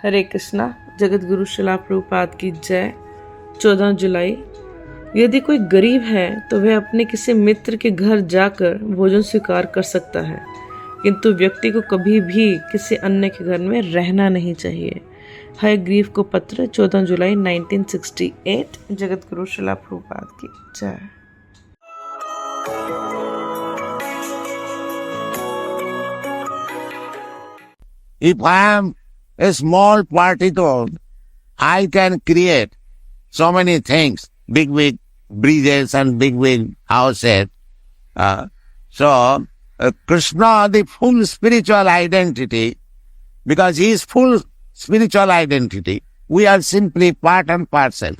हरे कृष्णा। जगत गुरु शिला प्रभुपाद की जय। 14 जुलाई। यदि कोई गरीब है तो वह अपने किसी मित्र के घर जाकर भोजन स्वीकार कर सकता है, किंतु व्यक्ति को कभी भी किसी अन्य के घर में रहना नहीं चाहिए। हयग्रीव को पत्र 14 जुलाई 1968। जगत गुरु शिला प्रभुपाद की जय। If I am a small particle, I can create so many things, big bridges and big houses. Krishna, the full spiritual identity, because he is full spiritual identity, we are simply part and parcel.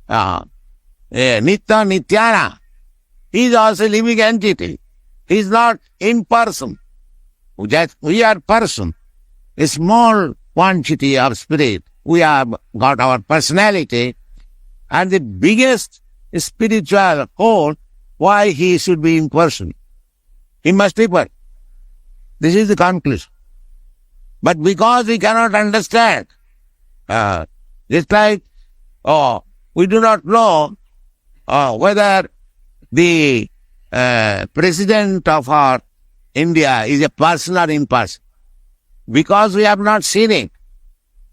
Nitya Nityana, he is also a living entity. He is not in person. We are person. A small quantity of spirit. We have got our personality, and the biggest spiritual whole, why he should be in person. He must be person. This is the conclusion. But because we cannot understand, it's like, we do not know whether the president of our India is a person or imperson. Because we have not seen it,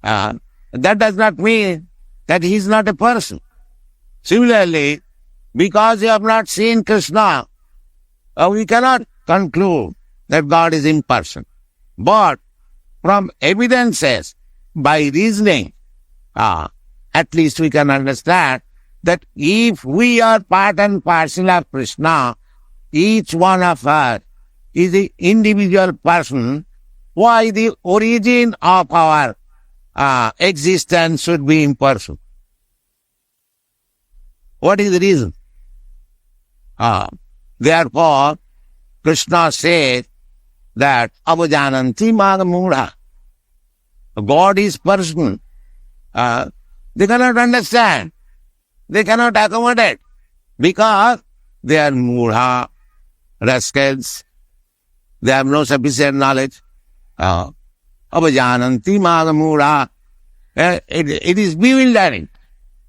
that does not mean that he is not a person. Similarly, because we have not seen Krishna, we cannot conclude that God is impersonal. But from evidences, by reasoning, at least we can understand that if we are part and parcel of Krishna, each one of us is the individual person. Why the origin of our existence should be impersonal? What is the reason? Therefore, Krishna says that avajananti magamudha. God is person. They cannot understand. They cannot accommodate because they are mudha, rascals. They have no sufficient knowledge. Avajananti magamudha. It is bewildering.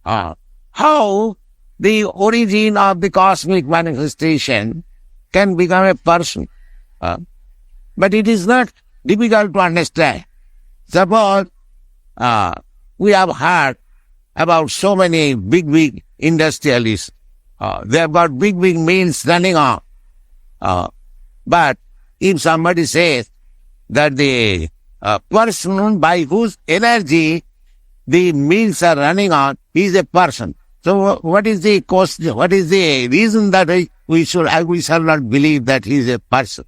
How the origin of the cosmic manifestation can become a person. But it is not difficult to understand. Suppose we have heard about so many big industrialists. They have got big mills running on. But if somebody says that the person by whose energy the mills are running on is a person. So what is the cost? What is the reason that we shall not believe that he is a person?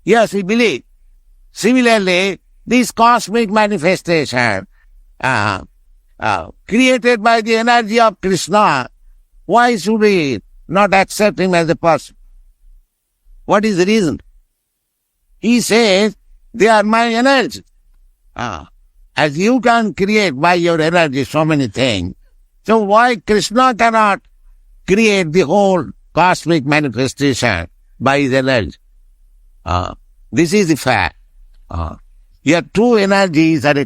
Yes, we believe. Similarly, this cosmic manifestation created by the energy of Krishna, why should we not accept him as a person? What is the reason? He says, they are my energy. As you can create by your energy so many things, so why Krishna cannot create the whole cosmic manifestation by his energy? This is the fact. Here two energies are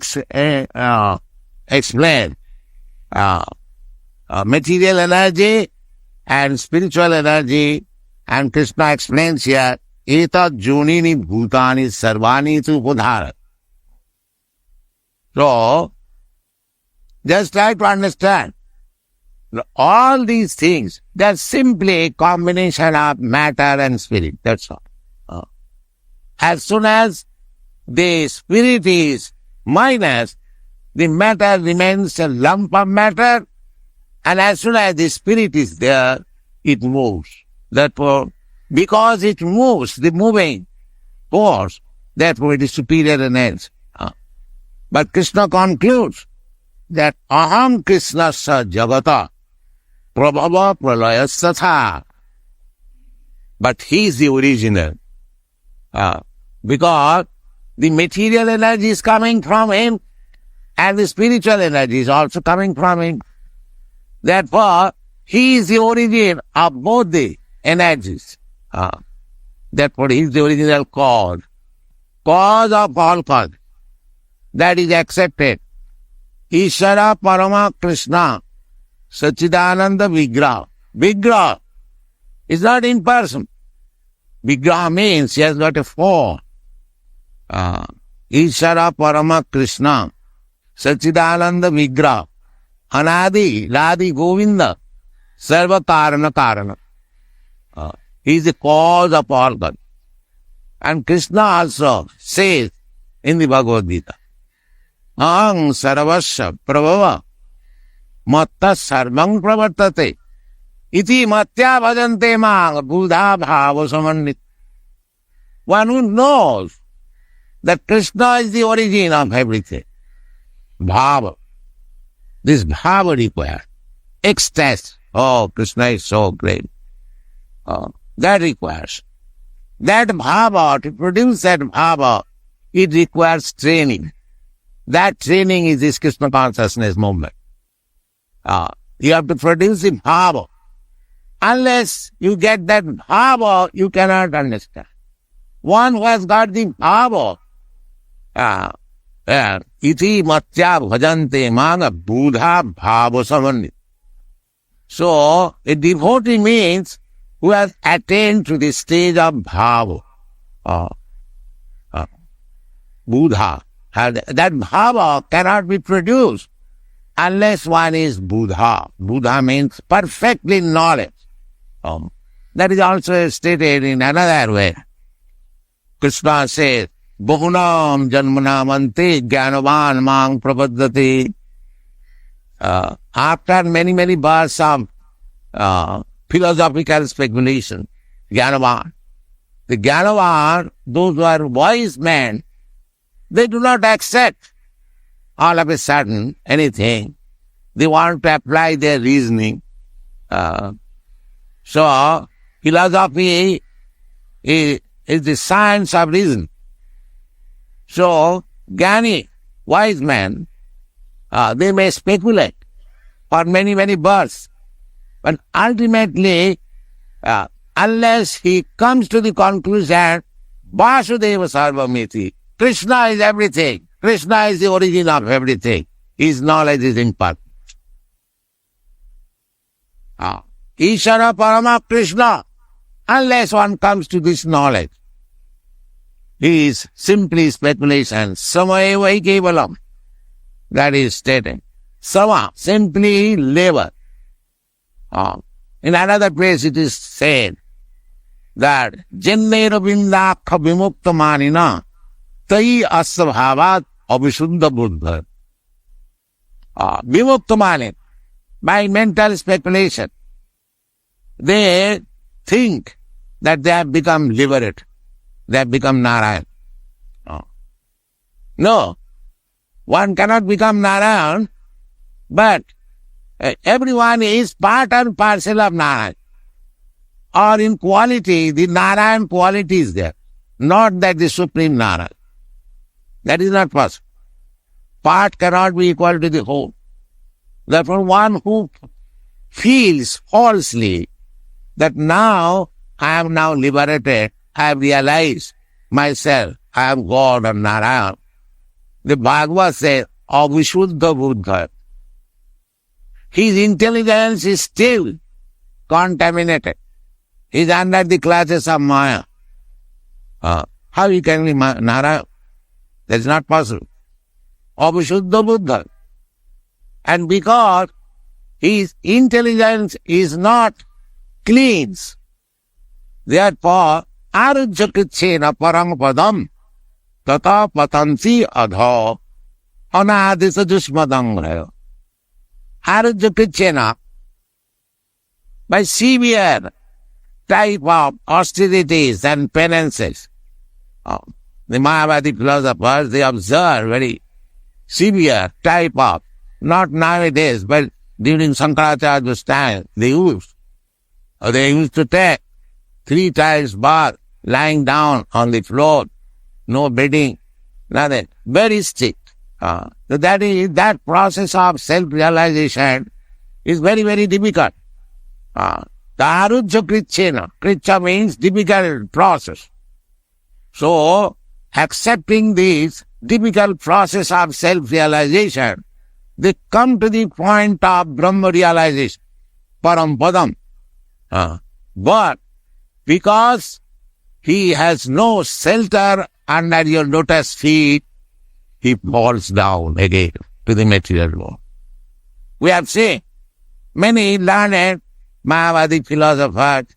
explained. Material energy and spiritual energy, and Krishna explains here, Eta junini bhutani sarvani tu budharat. So, just try to understand. All these things, they are simply a combination of matter and spirit. That's all. As soon as the spirit is minus, the matter remains a lump of matter, and as soon as the spirit is there, it moves. Therefore, because it moves, the moving force, therefore it is superior energy. But Krishna concludes that aham Krishnasya jagata prabhava pralayasatha. But he is the original. Because the material energy is coming from him and the spiritual energy is also coming from him. Therefore, he is the origin of both the energies. Therefore, he is the original cause of all cause. that is accepted. Ishvara Parama Krishna Sachidananda Vigraha. Vigraha is not in person. Vigraha means he has got a form. Ishvara Parama Krishna Sachidananda Vigraha. Anadi, Radhi Govinda, Sarva Karana Karana. He is the cause of all God. And Krishna also says in the Bhagavad Gita, Aham sarvasya prabhava matta sarvang pravartate iti matya bhajante mang buddha bhava samannit. One who knows that Krishna is the origin of everything. Bhava. This bhava requires ecstasy. Oh, Krishna is so great. That requires. That bhava, to produce that bhava, it requires training. That training is this Krishna consciousness movement. You have to produce the bhava. Unless you get that bhava, you cannot understand. One who has got the bhava, iti matya bhajante manga buddha bhava samannit. So, a devotee means who has attained to the stage of bhava. Buddha. That bhava cannot be produced unless one is Buddha. Buddha means perfectly knowledge. That is also stated in another way. Krishna says, Bahunam janmanamante jnanavan mang prapaddati. After many births of philosophical speculation, Jnanavan. The Jnanavan, those who are wise men, they do not accept all of a sudden anything. They want to apply their reasoning. So, philosophy is the science of reason. So, Jnani, wise men, they may speculate for many births. But ultimately, unless he comes to the conclusion, Vasudeva Sarvamiti, Krishna is everything. Krishna is the origin of everything. His knowledge is imperfect. Ishvara Parama Krishna, unless one comes to this knowledge, he is simply speculation. Samayeva kevalam. That is stated. Sama, simply labor. In another place it is said that Jennera Vindakha Vimukta Manina Tai Asabhavat Abhishuddha Buddha. Vimukta Manin, by mental speculation, they think that they have become liberated. They have become Narayan. No, one cannot become Narayan, but everyone is part and parcel of Narayan. Or in quality, the Narayan quality is there. Not that the Supreme Narayan. That is not possible. Part cannot be equal to the whole. Therefore, one who feels falsely that now I am now liberated, I have realized myself, I am God or Narayan. The Bhagavad says, Avishuddha Buddha. His intelligence is still contaminated. He is under the clutches of Maya. How he can be Narayan? That is not possible. Avishuddha Buddha. And because his intelligence is not clean, therefore, arujjakritchena parang padam tata patansi adho anadisa dushmadangraya. Arujjakritchena, by severe type of austerities and penances, the Mayavadi philosophers, they observe very severe type of, not nowadays, but during Shankaracharya's time, they used to take 3 times bath, lying down on the floor, no bedding, nothing, very strict. So that process of self-realization is very difficult. The arujya kritchena, means difficult process. So, accepting this difficult process of self-realization, they come to the point of Brahma realization, Parampadam. But because he has no shelter under your lotus feet, he falls down again to the material world. We have seen many learned Mayavadi philosophers,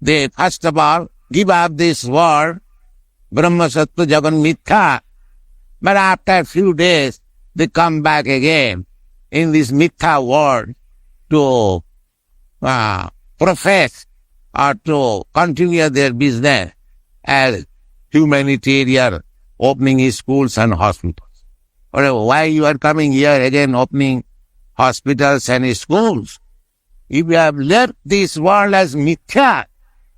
they first of all give up this world, Brahma Sattva Jagan Mithya, but after a few days they come back again in this Mithya world to profess or to continue their business as humanitarian, opening schools and hospitals. Or why you are coming here again opening hospitals and schools? If you have left this world as Mithya,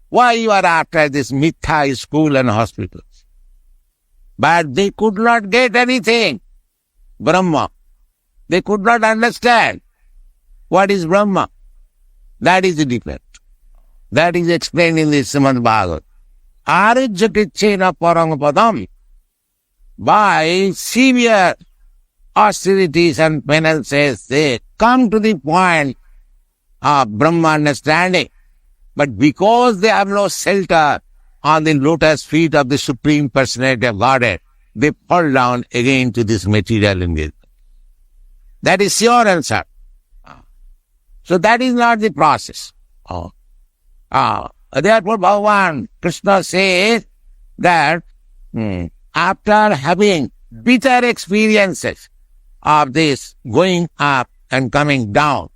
why you are after this Mithya school and hospitals? But they could not get anything. Brahma. They could not understand what is Brahma. That is the difference. That is explained in the Srimad Bhagavatam. Arujyatichena parangadam. By severe austerities and penances, they come to the point of Brahma understanding. But because they have no shelter on the lotus feet of the Supreme Personality of Godhead, they fall down again to this material engagement. That is your answer. So that is not the process. Therefore, Bhagavan Krishna says that after having bitter experiences of this going up and coming down,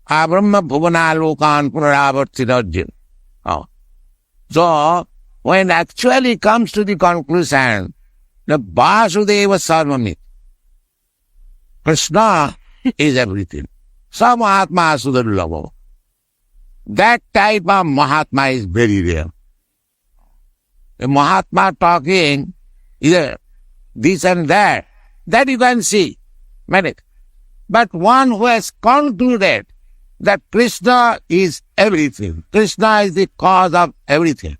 Brahma Bhuvana Lokan Puraravartirajin. So, when actually comes to the conclusion, the Vasudeva Sarvamit, Krishna is everything. Sa Mahatma Sudurlabha. That type of Mahatma is very rare. A Mahatma talking either this and that you can see. But one who has concluded that Krishna is everything. Krishna is the cause of everything.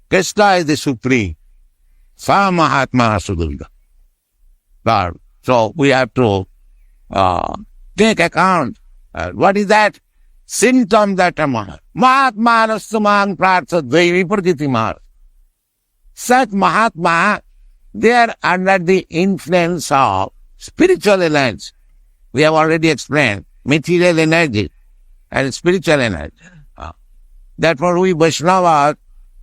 Krishna is the Supreme. Sa Mahatma Sudurga. So we have to take account. What is that? Symptom that a Mahatma Rastamang Pratsa Devi Prakritimar. Such Mahatma, they are under the influence of spiritual energy. We have already explained material energy and spiritual energy. Therefore, we Vaishnavas,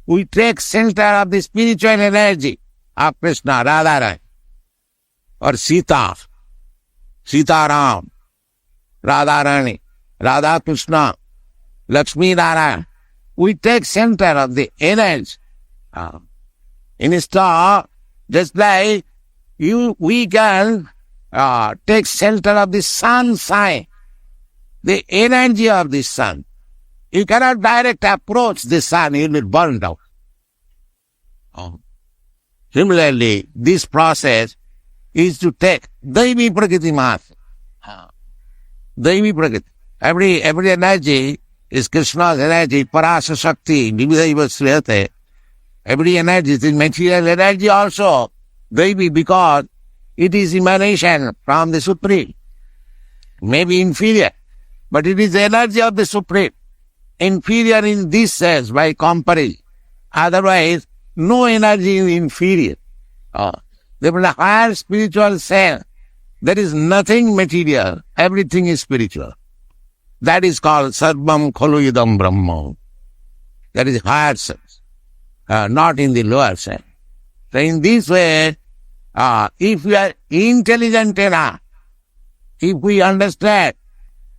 we take shelter of the spiritual energy of Krishna, Radharani, or Sita, Sitaram, Radharani, Radha Krishna, Lakshmi Narayana. We take shelter of the energy. Instead, just like we can take shelter of the sunshine, the energy of the sun. You cannot direct approach the sun, it will burn out. Similarly, this process is to take Daivi Prakriti Math. Daivi Prakriti. Every energy is Krishna's energy, Parasa Shakti, Nividaiva Sriyate. Every energy is material energy also, Daivi, because it is emanation from the Supreme. Maybe inferior, but it is the energy of the Supreme. Inferior in this sense by comparison. Otherwise, no energy is inferior. Therefore, the higher spiritual sense, there is nothing material. Everything is spiritual. That is called Sarvam Khalu Idam Brahma. That is higher sense, not in the lower sense. So in this way, if we are intelligent enough, if we understand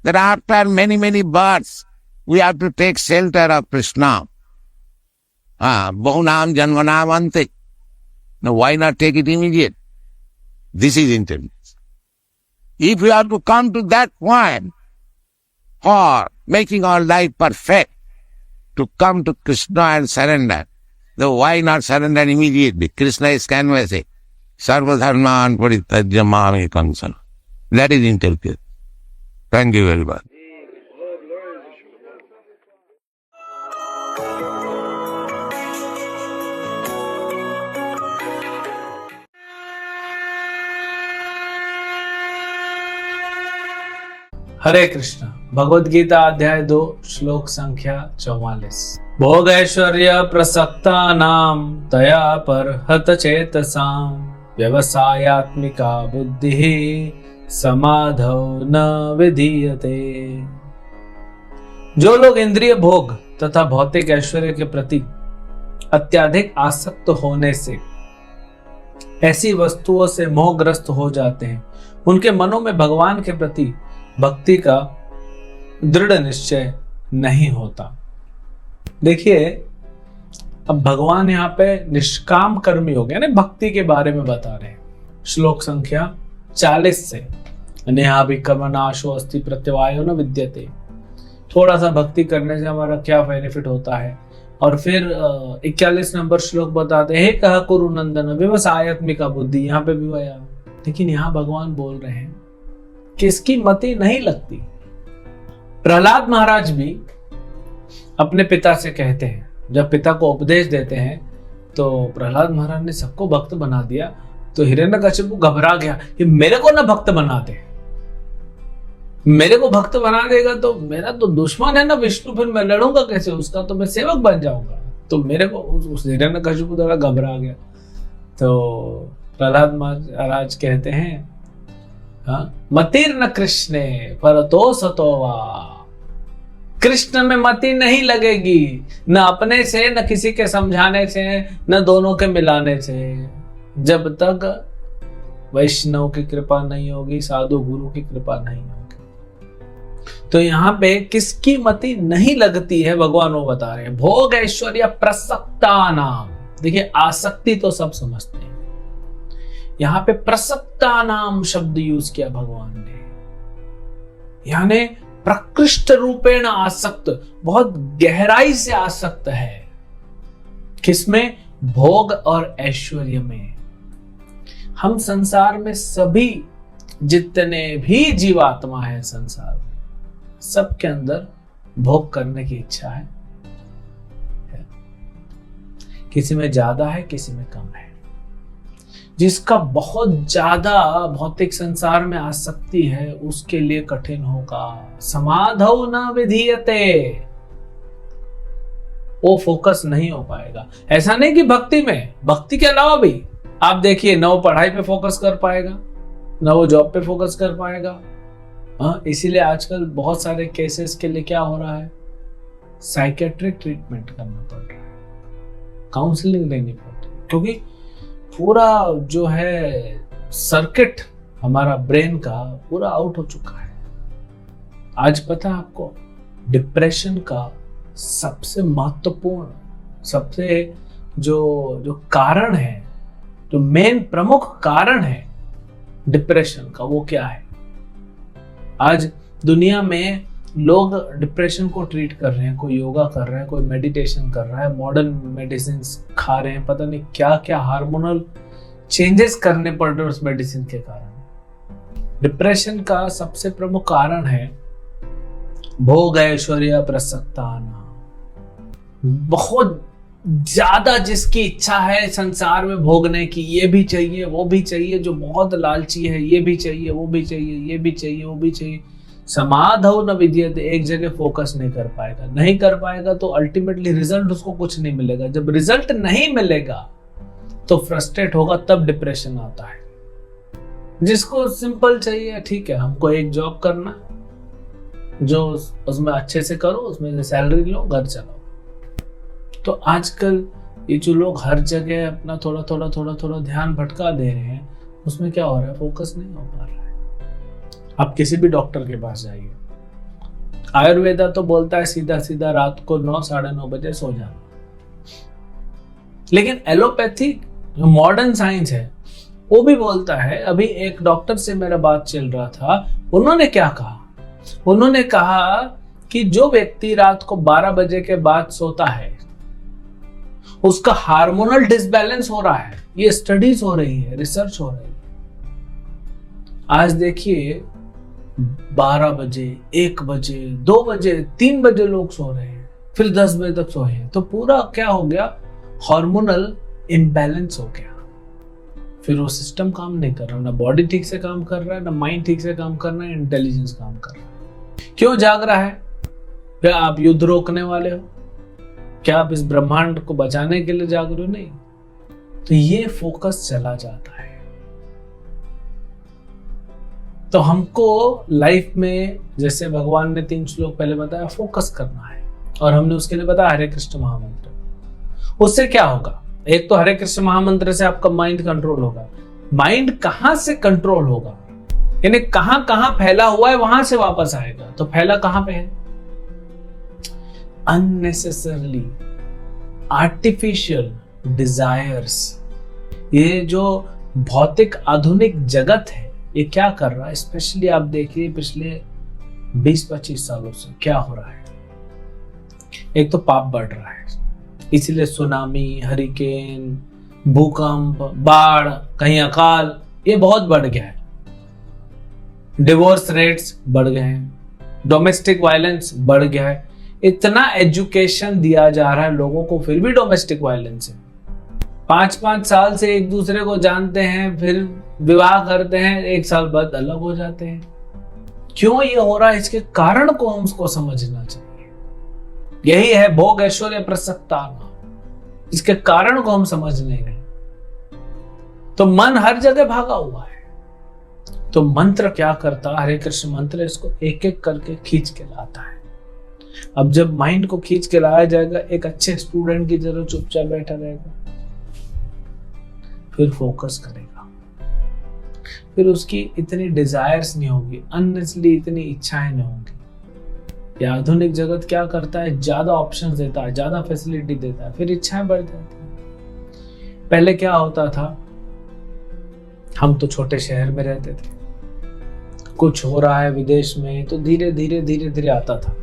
that after many, many births, we have to take shelter of Krishna. Bahunam Janmanam Ante. Now why not take it immediate? This is intelligence. If we have to come to that point for making our life perfect, to come to Krishna and surrender, then why not surrender immediately? Krishna is canvassing. Sarva dharman parityajya mami kansana. That is intelligence. Thank you very much. हरे कृष्ण। भगवद गीता अध्याय 2 श्लोक संख्या 44। भोग ऐश्वर्य प्रसक्ता नाम तया पर हत चेतसाम व्यवसायात्मिका बुद्धि समाधौ न विधीयते। जो लोग इंद्रिय भोग तथा भौतिक ऐश्वर्य के प्रति अत्यधिक आसक्त होने से ऐसी वस्तुओं से मोहग्रस्त हो जाते हैं, उनके मनों में भगवान के प्रति भक्ति का दृढ़ निश्चय नहीं होता। देखिए, अब भगवान यहाँ पे निष्काम कर्मी हो गया ना, भक्ति के बारे में बता रहे हैं। श्लोक संख्या 40 से नेहाभिक्रमनाशो अस्ति प्रत्यवायो न विद्यते। थोड़ा सा भक्ति करने से हमारा क्या बेनिफिट होता है। और फिर 41 नंबर श्लोक बताते हैं, कहा कुरु नंदन व्यवसायत्मिका बुद्धि। यहाँ पे भी आया, लेकिन यहाँ भगवान बोल रहे हैं कि इसकी मति नहीं लगती। प्रहलाद महाराज भी अपने पिता से कहते हैं, जब पिता को उपदेश देते हैं तो प्रहलाद महाराज ने सबको भक्त बना दिया, तो हिरण्यकशिपु घबरा गया कि मेरे को ना भक्त बना दे, मेरे को भक्त बना देगा तो मेरा तो दुश्मन है ना विष्णु, फिर मैं लड़ूंगा कैसे उसका, तो मैं सेवक बन जाऊंगा। तो मेरे को उस हिरण्यकशिपु द्वारा घबरा गया। तो प्रहलाद महाराज कहते हैं, मतिर न कृष्णे परतो सतोवा। कृष्ण में मति नहीं लगेगी, न अपने से, न किसी के समझाने से, न दोनों के मिलाने से, जब तक वैष्णव की कृपा नहीं होगी, साधु गुरु की कृपा नहीं होगी। तो यहाँ पे किसकी मति नहीं लगती है, भगवान वो बता रहे हैं। भोग ऐश्वर्य प्रसक्ता नाम। देखिए, आसक्ति तो सब समझते हैं, यहाँ पे प्रसक्ता नाम शब्द यूज किया भगवान ने, यानी प्रकृष्ट रूपेण आसक्त, बहुत गहराई से आसक्त है। किसमें? भोग और ऐश्वर्य में। हम संसार में सभी जितने भी जीवात्मा है संसार में, सबके अंदर भोग करने की इच्छा है। किसी में ज्यादा है, किसी में कम है। जिसका बहुत ज्यादा भौतिक संसार में आसक्ति है, उसके लिए कठिन होगा। समाधौ न विधीयते, वो फोकस नहीं हो पाएगा। ऐसा नहीं कि भक्ति में, भक्ति के अलावा भी आप देखिए, न वो पढ़ाई पे फोकस कर पाएगा, न वो जॉब पे फोकस कर पाएगा। इसीलिए आजकल बहुत सारे केसेस के लिए क्या हो रहा है, साइकेट्रिक ट्रीटमेंट करना पड़ रहा है, काउंसलिंग लेनी पड़ती है, क्योंकि पूरा जो है सर्किट हमारा ब्रेन का पूरा आउट हो चुका है। आज पता है आपको, डिप्रेशन का सबसे महत्वपूर्ण, सबसे जो कारण है, जो मेन प्रमुख कारण है डिप्रेशन का, वो क्या है? आज दुनिया में लोग डिप्रेशन को ट्रीट कर रहे हैं, कोई योगा कर रहा है, कोई मेडिटेशन कर रहा है, मॉडर्न मेडिसिन खा रहे हैं, पता नहीं क्या क्या हार्मोनल चेंजेस करने पड़ रहे हैं उस मेडिसिन के कारण। डिप्रेशन का सबसे प्रमुख कारण है भोग ऐश्वर्य प्रसक्ताना। बहुत ज्यादा जिसकी इच्छा है संसार में भोगने की, ये भी चाहिए वो भी चाहिए, जो बहुत लालची है, ये भी चाहिए वो भी चाहिए, ये भी चाहिए वो भी चाहिए। समाधौ न विद्यते, एक जगह फोकस नहीं कर पाएगा। नहीं कर पाएगा तो अल्टीमेटली रिजल्ट उसको कुछ नहीं मिलेगा। जब रिजल्ट नहीं मिलेगा तो फ्रस्ट्रेट होगा, तब डिप्रेशन आता है। जिसको सिंपल चाहिए, ठीक है, हमको एक जॉब करना, जो उसमें अच्छे से करो, उसमें से सैलरी लो, घर चलाओ। तो आजकल ये जो लोग हर जगह अपना थोड़ा थोड़ा ध्यान भटका दे रहे हैं, उसमें क्या हो रहा है, फोकस नहीं हो पा रहा है। आप किसी भी डॉक्टर के पास जाइए, आयुर्वेदा तो बोलता है सीधा सीधा रात को 9 साढ़े 9 बजे सो जाना, लेकिन एलोपैथिक जो मॉडर्न साइंस है वो भी बोलता है। अभी एक डॉक्टर से मेरा बात चल रहा था, उन्होंने क्या कहा, उन्होंने कहा कि जो व्यक्ति रात को 12 बजे के बाद सोता है उसका हार्मोनल डिसबैलेंस हो रहा है। ये स्टडीज हो रही है, रिसर्च हो रही है। आज देखिए 12 बजे, 1 बजे, 2 बजे, 3 बजे लोग सो रहे हैं, फिर 10 बजे तक सोए हैं। तो पूरा क्या हो गया, हार्मोनल इम्बैलेंस हो गया। फिर वो सिस्टम काम नहीं कर रहा, ना बॉडी ठीक से काम कर रहा है, ना माइंड ठीक से काम कर रहा है, इंटेलिजेंस काम कर रहा है। क्यों जाग रहा है? क्या आप युद्ध रोकने वाले हो? क्या आप इस ब्रह्मांड को बचाने के लिए जाग रहे हो? नहीं। तो ये फोकस चला जाता है। तो हमको लाइफ में, जैसे भगवान ने 3 श्लोक पहले बताया, फोकस करना है, और हमने उसके लिए बताया हरे कृष्ण महामंत्र। उससे क्या होगा? एक तो हरे कृष्ण महामंत्र से आपका माइंड कंट्रोल होगा। माइंड कहां से कंट्रोल होगा? यानी कहां कहां फैला हुआ है वहां से वापस आएगा। तो फैला कहां पे है? Unnecessarily artificial desires. ये जो भौतिक आधुनिक जगत है, ये क्या कर रहा है? स्पेशली आप देखिए पिछले 20-25 सालों से क्या हो रहा है। एक तो पाप बढ़ रहा है, इसलिए सुनामी, हरिकेन, भूकंप, बाढ़, कहीं अकाल, ये बहुत बढ़ गया है। डिवोर्स रेट्स बढ़ गए हैं, डोमेस्टिक वायलेंस बढ़ गया है। इतना एजुकेशन दिया जा रहा है लोगों को, फिर भी डोमेस्टिक वायलेंस है। 5-5 साल से एक दूसरे को जानते हैं, फिर विवाह करते हैं, 1 साल बाद अलग हो जाते हैं। क्यों ये हो रहा है? इसके कारण को हमको समझना चाहिए। यही है भोग ऐश्वर्य प्रसक्तान। इसके कारण को हम समझ नहीं रहे। तो मन हर जगह भागा हुआ है। तो मंत्र क्या करता? हरे कृष्ण मंत्र इसको एक एक करके खींच के लाता है। अब जब माइंड को खींच के लाया जाएगा, एक अच्छे स्टूडेंट की तरह चुपचाप बैठा रहेगा, फिर फोकस करेगा, फिर उसकी इतनी डिजायर्स नहीं होगी, अननेसेसरी इतनी इच्छाएं नहीं होंगी। ये आधुनिक जगत क्या करता है? ज्यादा ऑप्शंस देता है, ज्यादा फैसिलिटी देता है, फिर इच्छाएं बढ़ जाती हैं। पहले क्या होता था? हम तो छोटे शहर में रहते थे, कुछ हो रहा है विदेश में तो धीरे धीरे आता था।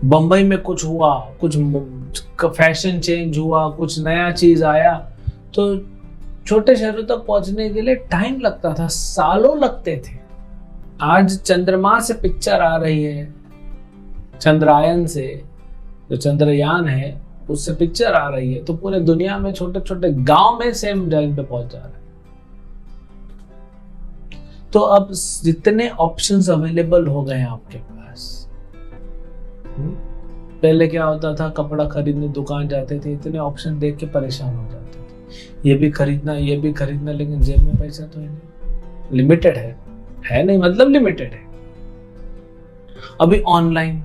बंबई में कुछ हुआ, कुछ फैशन चेंज हुआ, कुछ नया चीज आया, तो छोटे शहरों तक पहुंचने के लिए टाइम लगता था, सालों लगते थे। आज चंद्रमा से पिक्चर आ रही है, चंद्रायन से, जो चंद्रयान है उससे पिक्चर आ रही है, तो पूरे दुनिया में छोटे छोटे गांव में सेम टाइम पे पहुंच जा रहा है। तो अब जितने ऑप्शंस अवेलेबल हो गए हैं आपके पास। पहले क्या होता था? कपड़ा खरीदने दुकान जाते थे, इतने ऑप्शन देख के परेशान हो जाते थे, ये भी खरीदना, लेकिन जेब में पैसा तो है नहीं, लिमिटेड है नहीं, मतलब लिमिटेड है। अभी ऑनलाइन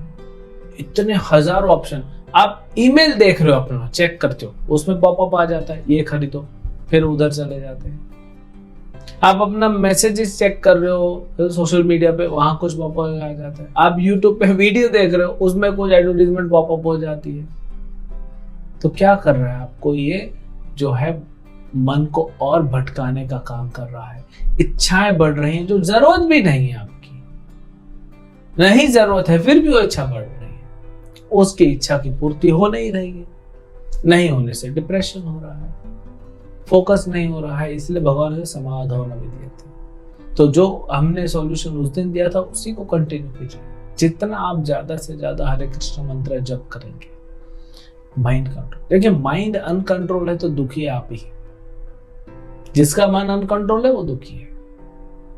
इतने हजारों ऑप्शन। आप ईमेल देख रहे हो, अपना चेक करते हो, उसमें पॉपअप आ जाता है ये खरीदो, फिर उधर चले जाते हैं। आप अपना मैसेजेस चेक कर रहे हो सोशल मीडिया पे, वहां कुछ पॉपअप आ जाता है। आप यूट्यूब पे वीडियो देख रहे हो, उसमें कुछ एडवर्टीजमेंट पॉपअप हो जाती है। तो क्या कर रहा है? आपको ये जो है मन को और भटकाने का काम कर रहा है। इच्छाएं बढ़ रही हैं जो जरूरत भी नहीं है, आपकी नहीं जरूरत है, फिर भी वो इच्छा बढ़ रही है। उसकी इच्छा की पूर्ति हो नहीं रही है, नहीं होने से डिप्रेशन हो रहा है, फोकस नहीं हो रहा है। इसलिए भगवान ने समाधान दिए थे। तो जो हमने सॉल्यूशन उस दिन दिया था, उसी को कंटिन्यू कीजिए। जितना आप ज्यादा से ज्यादा हरे कृष्ण मंत्र जप करेंगे, माइंड कंट्रोल। देखिए, माइंड अनकंट्रोल है तो दुखी आप ही। जिसका मन अनकंट्रोल है वो दुखी है,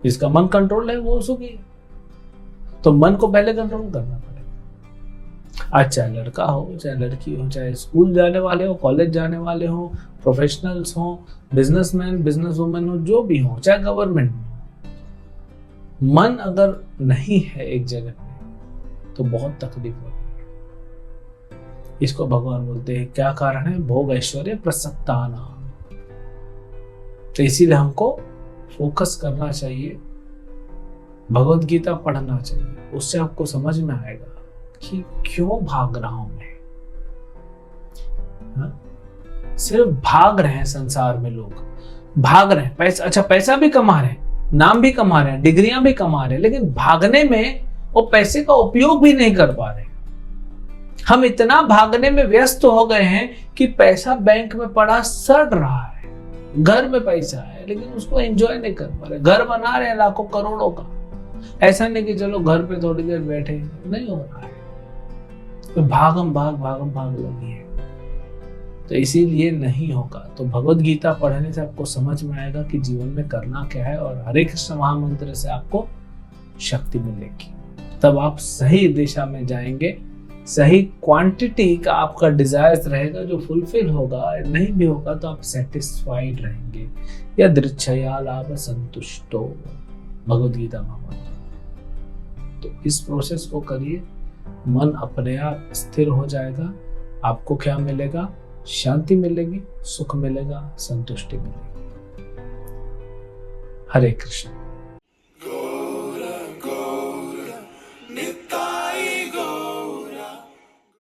जिसका मन कंट्रोल है वो सुखी है। तो मन को पहले कंट्रोल करना पड़ेगा। आज चाहे लड़का हो, चाहे लड़की हो, चाहे स्कूल जाने वाले हो, कॉलेज जाने वाले हो, प्रोफेशनल्स हो, बिजनेसमैन, बिजनेस वुमेन हो, जो भी हो, चाहे गवर्नमेंट में हो, मन अगर नहीं है एक जगह पे तो बहुत तकलीफ होती है। इसको भगवान बोलते हैं क्या कारण है? भोग ऐश्वर्य प्रसक्तानां। तो इसीलिए हमको फोकस करना चाहिए, भगवत गीता पढ़ना चाहिए। उससे आपको समझ में आएगा कि क्यों भाग रहा हूं मैं। सिर्फ भाग रहे हैं संसार में, लोग भाग रहे हैं। पैसा, अच्छा पैसा भी कमा रहे हैं, नाम भी कमा रहे हैं, डिग्रियां भी कमा रहे हैं, लेकिन भागने में वो पैसे का उपयोग भी नहीं कर पा रहे। हम इतना भागने में व्यस्त हो गए हैं कि पैसा बैंक में पड़ा सड़ रहा है, घर में पैसा है लेकिन उसको एंजॉय नहीं कर पा रहे। घर बना रहे हैं लाखों करोड़ों का, ऐसा नहीं कि चलो घर पे थोड़ी देर बैठे, नहीं हो रहा है। तो भागम भाग लगी है। तो इसीलिए नहीं होगा। तो भगवत गीता पढ़ने से आपको समझ में आएगा कि जीवन में करना क्या है, और हरे कृष्ण महामंत्र से आपको शक्ति मिलेगी। तब आप सही दिशा में जाएंगे, सही क्वांटिटी का आपका डिजायर रहेगा जो फुलफिल होगा। नहीं भी होगा तो आप सेटिस्फाइड रहेंगे। यदृच्छया लाभ संतुष्टो, भगवद गीता में। तो इस प्रोसेस को करिए, मन अपने आप स्थिर हो जाएगा। आपको क्या मिलेगा? शांति मिलेगी, सुख मिलेगा, संतुष्टि मिलेगी। हरे कृष्ण।